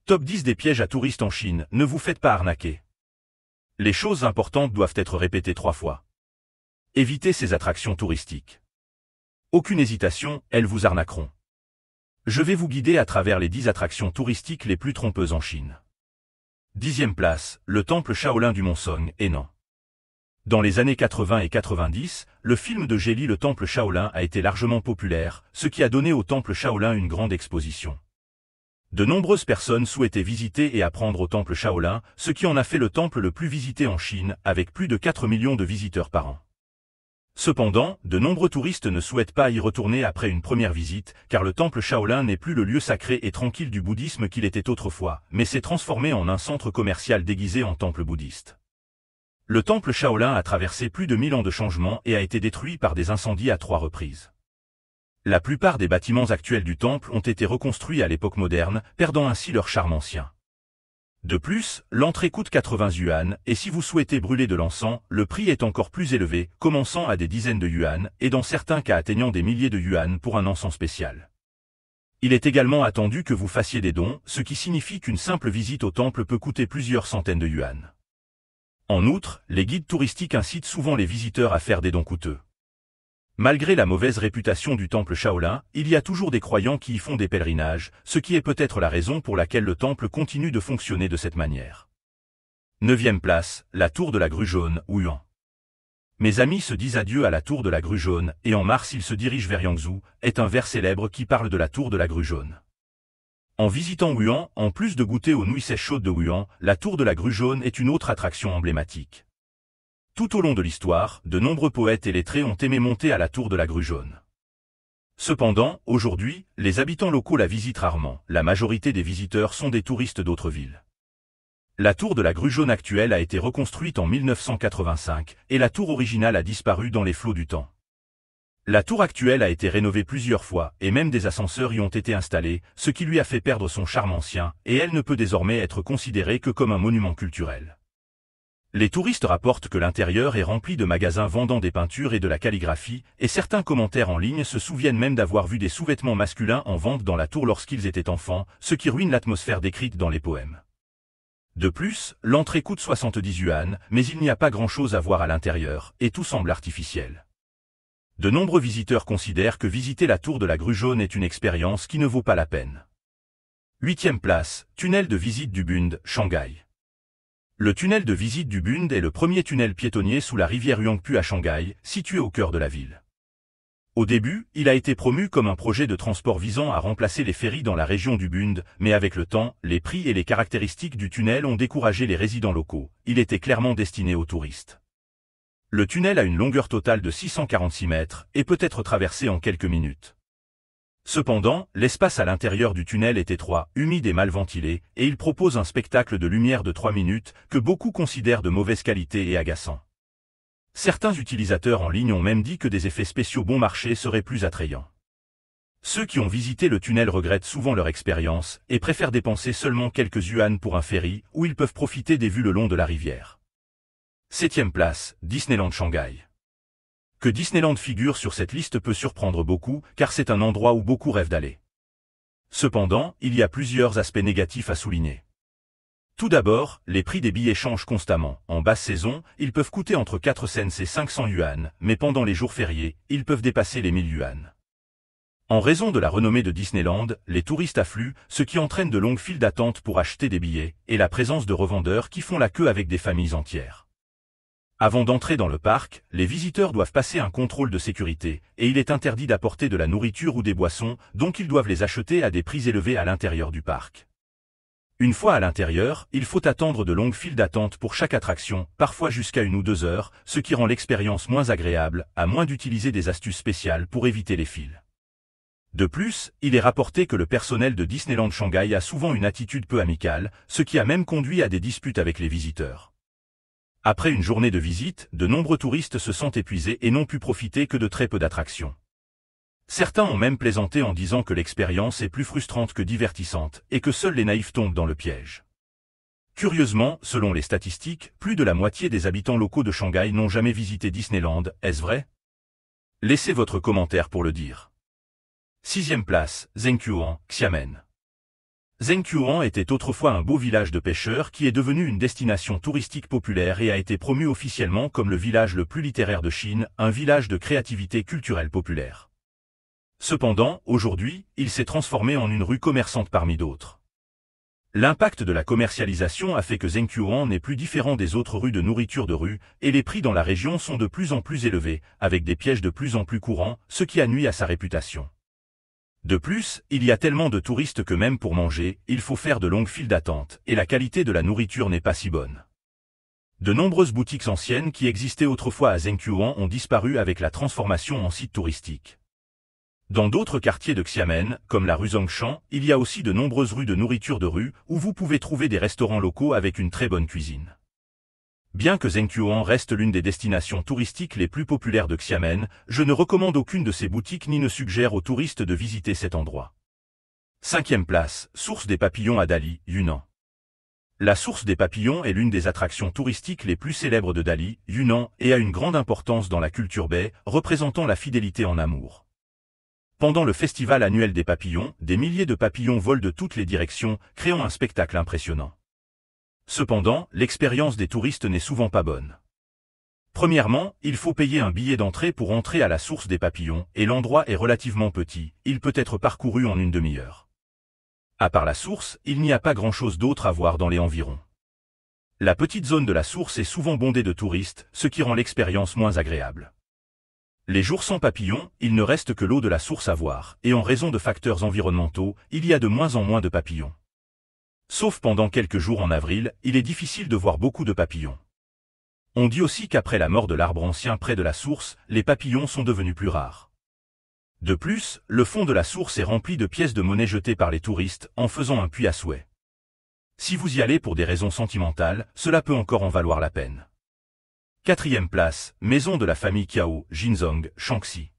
Top 10 des pièges à touristes en Chine, ne vous faites pas arnaquer. Les choses importantes doivent être répétées 3 fois. Évitez ces attractions touristiques. Aucune hésitation, elles vous arnaqueront. Je vais vous guider à travers les 10 attractions touristiques les plus trompeuses en Chine. 10e place, le temple Shaolin du Mont Song, Henan. Dans les années 80 et 90, le film de Jet Li Le Temple Shaolin a été largement populaire, ce qui a donné au temple Shaolin une grande exposition. De nombreuses personnes souhaitaient visiter et apprendre au temple Shaolin, ce qui en a fait le temple le plus visité en Chine, avec plus de 4 millions de visiteurs par an. Cependant, de nombreux touristes ne souhaitent pas y retourner après une première visite, car le temple Shaolin n'est plus le lieu sacré et tranquille du bouddhisme qu'il était autrefois, mais s'est transformé en un centre commercial déguisé en temple bouddhiste. Le temple Shaolin a traversé plus de 1000 ans de changements et a été détruit par des incendies à 3 reprises. La plupart des bâtiments actuels du temple ont été reconstruits à l'époque moderne, perdant ainsi leur charme ancien. De plus, l'entrée coûte 80 yuan, et si vous souhaitez brûler de l'encens, le prix est encore plus élevé, commençant à des dizaines de yuan, et dans certains cas atteignant des milliers de yuan pour un encens spécial. Il est également attendu que vous fassiez des dons, ce qui signifie qu'une simple visite au temple peut coûter plusieurs centaines de yuan. En outre, les guides touristiques incitent souvent les visiteurs à faire des dons coûteux. Malgré la mauvaise réputation du temple Shaolin, il y a toujours des croyants qui y font des pèlerinages, ce qui est peut-être la raison pour laquelle le temple continue de fonctionner de cette manière. 9e place, la tour de la grue jaune, Wuhan. Mes amis se disent adieu à la tour de la grue jaune, et en mars ils se dirigent vers Yangzhou, est un vers célèbre qui parle de la tour de la grue jaune. En visitant Wuhan, en plus de goûter aux nouilles sèches chaudes de Wuhan, la tour de la grue jaune est une autre attraction emblématique. Tout au long de l'histoire, de nombreux poètes et lettrés ont aimé monter à la tour de la grue jaune. Cependant, aujourd'hui, les habitants locaux la visitent rarement, la majorité des visiteurs sont des touristes d'autres villes. La tour de la grue jaune actuelle a été reconstruite en 1985, et la tour originale a disparu dans les flots du temps. La tour actuelle a été rénovée plusieurs fois, et même des ascenseurs y ont été installés, ce qui lui a fait perdre son charme ancien, et elle ne peut désormais être considérée que comme un monument culturel. Les touristes rapportent que l'intérieur est rempli de magasins vendant des peintures et de la calligraphie, et certains commentaires en ligne se souviennent même d'avoir vu des sous-vêtements masculins en vente dans la tour lorsqu'ils étaient enfants, ce qui ruine l'atmosphère décrite dans les poèmes. De plus, l'entrée coûte 70 yuan, mais il n'y a pas grand-chose à voir à l'intérieur, et tout semble artificiel. De nombreux visiteurs considèrent que visiter la tour de la grue jaune est une expérience qui ne vaut pas la peine. 8e place, tunnel de visite du Bund, Shanghai. Le tunnel de visite du Bund est le premier tunnel piétonnier sous la rivière Yangpu à Shanghai, situé au cœur de la ville. Au début, il a été promu comme un projet de transport visant à remplacer les ferries dans la région du Bund, mais avec le temps, les prix et les caractéristiques du tunnel ont découragé les résidents locaux. Il était clairement destiné aux touristes. Le tunnel a une longueur totale de 646 mètres et peut être traversé en quelques minutes. Cependant, l'espace à l'intérieur du tunnel est étroit, humide et mal ventilé, et il propose un spectacle de lumière de 3 minutes que beaucoup considèrent de mauvaise qualité et agaçant. Certains utilisateurs en ligne ont même dit que des effets spéciaux bon marché seraient plus attrayants. Ceux qui ont visité le tunnel regrettent souvent leur expérience et préfèrent dépenser seulement quelques yuan pour un ferry où ils peuvent profiter des vues le long de la rivière. 7e place, Disneyland Shanghai. Que Disneyland figure sur cette liste peut surprendre beaucoup, car c'est un endroit où beaucoup rêvent d'aller. Cependant, il y a plusieurs aspects négatifs à souligner. Tout d'abord, les prix des billets changent constamment. En basse saison, ils peuvent coûter entre 4 cents et 500 yuan, mais pendant les jours fériés, ils peuvent dépasser les 1000 yuan. En raison de la renommée de Disneyland, les touristes affluent, ce qui entraîne de longues files d'attente pour acheter des billets, et la présence de revendeurs qui font la queue avec des familles entières. Avant d'entrer dans le parc, les visiteurs doivent passer un contrôle de sécurité, et il est interdit d'apporter de la nourriture ou des boissons, donc ils doivent les acheter à des prix élevés à l'intérieur du parc. Une fois à l'intérieur, il faut attendre de longues files d'attente pour chaque attraction, parfois jusqu'à 1 ou 2 heures, ce qui rend l'expérience moins agréable, à moins d'utiliser des astuces spéciales pour éviter les files. De plus, il est rapporté que le personnel de Disneyland Shanghai a souvent une attitude peu amicale, ce qui a même conduit à des disputes avec les visiteurs. Après une journée de visite, de nombreux touristes se sentent épuisés et n'ont pu profiter que de très peu d'attractions. Certains ont même plaisanté en disant que l'expérience est plus frustrante que divertissante, et que seuls les naïfs tombent dans le piège. Curieusement, selon les statistiques, plus de la moitié des habitants locaux de Shanghai n'ont jamais visité Disneyland, est-ce vrai? Laissez votre commentaire pour le dire. 6e place, Zhengqiuan, Xiamen. Zhengqiuan était autrefois un beau village de pêcheurs qui est devenu une destination touristique populaire et a été promu officiellement comme le village le plus littéraire de Chine, un village de créativité culturelle populaire. Cependant, aujourd'hui, il s'est transformé en une rue commerçante parmi d'autres. L'impact de la commercialisation a fait que Zhengqiuan n'est plus différent des autres rues de nourriture de rue, et les prix dans la région sont de plus en plus élevés, avec des pièges de plus en plus courants, ce qui a nui à sa réputation. De plus, il y a tellement de touristes que même pour manger, il faut faire de longues files d'attente, et la qualité de la nourriture n'est pas si bonne. De nombreuses boutiques anciennes qui existaient autrefois à Zhengqiuan ont disparu avec la transformation en site touristique. Dans d'autres quartiers de Xiamen, comme la rue Zongshan, il y a aussi de nombreuses rues de nourriture de rue, où vous pouvez trouver des restaurants locaux avec une très bonne cuisine. Bien que Zhengqiuan reste l'une des destinations touristiques les plus populaires de Xiamen, je ne recommande aucune de ces boutiques ni ne suggère aux touristes de visiter cet endroit. 5e place, source des papillons à Dali, Yunnan. La source des papillons est l'une des attractions touristiques les plus célèbres de Dali, Yunnan, et a une grande importance dans la culture bai, représentant la fidélité en amour. Pendant le festival annuel des papillons, des milliers de papillons volent de toutes les directions, créant un spectacle impressionnant. Cependant, l'expérience des touristes n'est souvent pas bonne. Premièrement, il faut payer un billet d'entrée pour entrer à la source des papillons, et l'endroit est relativement petit, il peut être parcouru en une demi-heure. À part la source, il n'y a pas grand-chose d'autre à voir dans les environs. La petite zone de la source est souvent bondée de touristes, ce qui rend l'expérience moins agréable. Les jours sans papillons, il ne reste que l'eau de la source à voir, et en raison de facteurs environnementaux, il y a de moins en moins de papillons. Sauf pendant quelques jours en avril, il est difficile de voir beaucoup de papillons. On dit aussi qu'après la mort de l'arbre ancien près de la source, les papillons sont devenus plus rares. De plus, le fond de la source est rempli de pièces de monnaie jetées par les touristes, en faisant un puits à souhait. Si vous y allez pour des raisons sentimentales, cela peut encore en valoir la peine. 4e place, maison de la famille Qiao, Jinzhong, Shaanxi.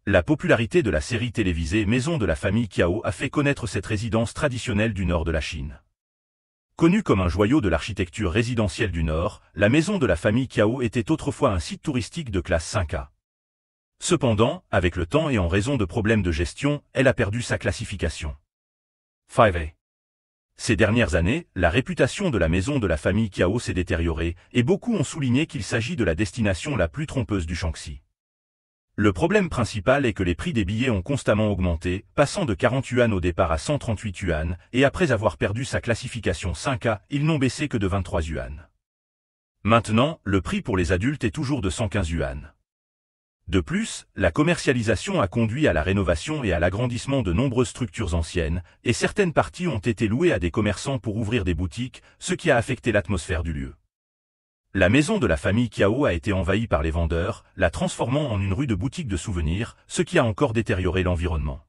La popularité de la série télévisée Maison de la famille Qiao a fait connaître cette résidence traditionnelle du nord de la Chine. Connue comme un joyau de l'architecture résidentielle du Nord, la maison de la famille Qiao était autrefois un site touristique de classe 5A. Cependant, avec le temps et en raison de problèmes de gestion, elle a perdu sa classification 5A. Ces dernières années, la réputation de la maison de la famille Qiao s'est détériorée, et beaucoup ont souligné qu'il s'agit de la destination la plus trompeuse du Shaanxi. Le problème principal est que les prix des billets ont constamment augmenté, passant de 40 yuan au départ à 138 yuan, et après avoir perdu sa classification 5A, ils n'ont baissé que de 23 yuan. Maintenant, le prix pour les adultes est toujours de 115 yuan. De plus, la commercialisation a conduit à la rénovation et à l'agrandissement de nombreuses structures anciennes, et certaines parties ont été louées à des commerçants pour ouvrir des boutiques, ce qui a affecté l'atmosphère du lieu. La maison de la famille Qiao a été envahie par les vendeurs, la transformant en une rue de boutiques de souvenirs, ce qui a encore détérioré l'environnement.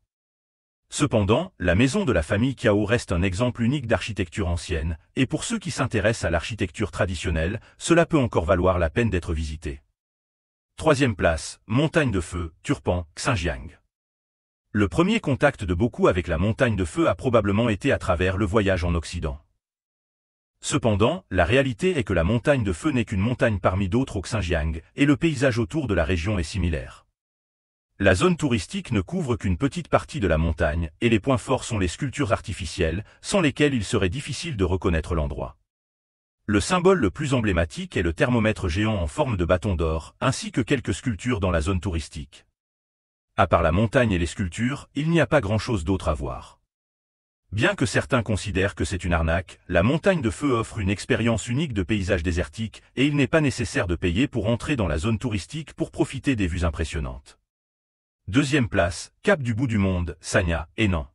Cependant, la maison de la famille Qiao reste un exemple unique d'architecture ancienne, et pour ceux qui s'intéressent à l'architecture traditionnelle, cela peut encore valoir la peine d'être visité. 3e place, Montagne de Feu, Turpan, Xinjiang. Le premier contact de beaucoup avec la montagne de feu a probablement été à travers le voyage en Occident. Cependant, la réalité est que la montagne de feu n'est qu'une montagne parmi d'autres au Xinjiang, et le paysage autour de la région est similaire. La zone touristique ne couvre qu'une petite partie de la montagne, et les points forts sont les sculptures artificielles, sans lesquelles il serait difficile de reconnaître l'endroit. Le symbole le plus emblématique est le thermomètre géant en forme de bâton d'or, ainsi que quelques sculptures dans la zone touristique. À part la montagne et les sculptures, il n'y a pas grand-chose d'autre à voir. Bien que certains considèrent que c'est une arnaque, la montagne de feu offre une expérience unique de paysage désertique, et il n'est pas nécessaire de payer pour entrer dans la zone touristique pour profiter des vues impressionnantes. 2e place, Cap du bout du monde, Sanya, Henan.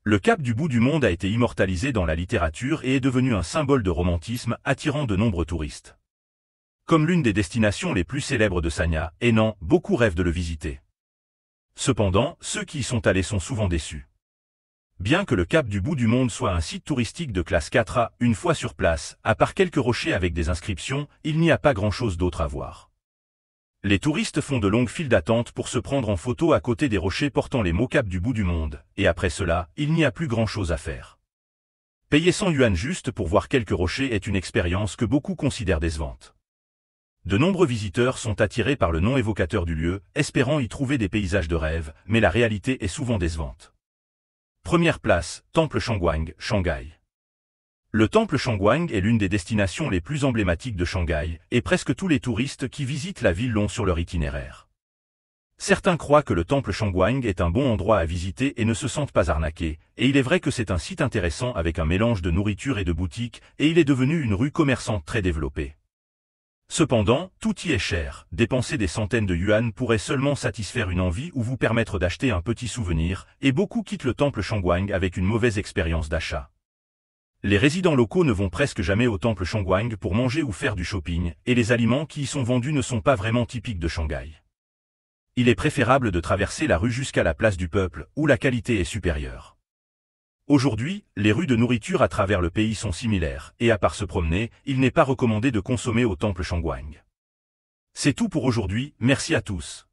Le Cap du bout du monde a été immortalisé dans la littérature et est devenu un symbole de romantisme attirant de nombreux touristes. Comme l'une des destinations les plus célèbres de Sanya, Henan, beaucoup rêvent de le visiter. Cependant, ceux qui y sont allés sont souvent déçus. Bien que le Cap du bout du monde soit un site touristique de classe 4A, une fois sur place, à part quelques rochers avec des inscriptions, il n'y a pas grand-chose d'autre à voir. Les touristes font de longues files d'attente pour se prendre en photo à côté des rochers portant les mots Cap du bout du monde, et après cela, il n'y a plus grand-chose à faire. Payer 100 yuan juste pour voir quelques rochers est une expérience que beaucoup considèrent décevante. De nombreux visiteurs sont attirés par le nom évocateur du lieu, espérant y trouver des paysages de rêve, mais la réalité est souvent décevante. Première place, Temple Shangwang, Shanghai. Le temple Shangwang est l'une des destinations les plus emblématiques de Shanghai, et presque tous les touristes qui visitent la ville l'ont sur leur itinéraire. Certains croient que le temple Shangwang est un bon endroit à visiter et ne se sentent pas arnaqués, et il est vrai que c'est un site intéressant avec un mélange de nourriture et de boutiques, et il est devenu une rue commerçante très développée. Cependant, tout y est cher, dépenser des centaines de yuan pourrait seulement satisfaire une envie ou vous permettre d'acheter un petit souvenir, et beaucoup quittent le temple Shangwang avec une mauvaise expérience d'achat. Les résidents locaux ne vont presque jamais au temple Shangwang pour manger ou faire du shopping, et les aliments qui y sont vendus ne sont pas vraiment typiques de Shanghai. Il est préférable de traverser la rue jusqu'à la place du peuple, où la qualité est supérieure. Aujourd'hui, les rues de nourriture à travers le pays sont similaires, et à part se promener, il n'est pas recommandé de consommer au temple Shangwang. C'est tout pour aujourd'hui, merci à tous.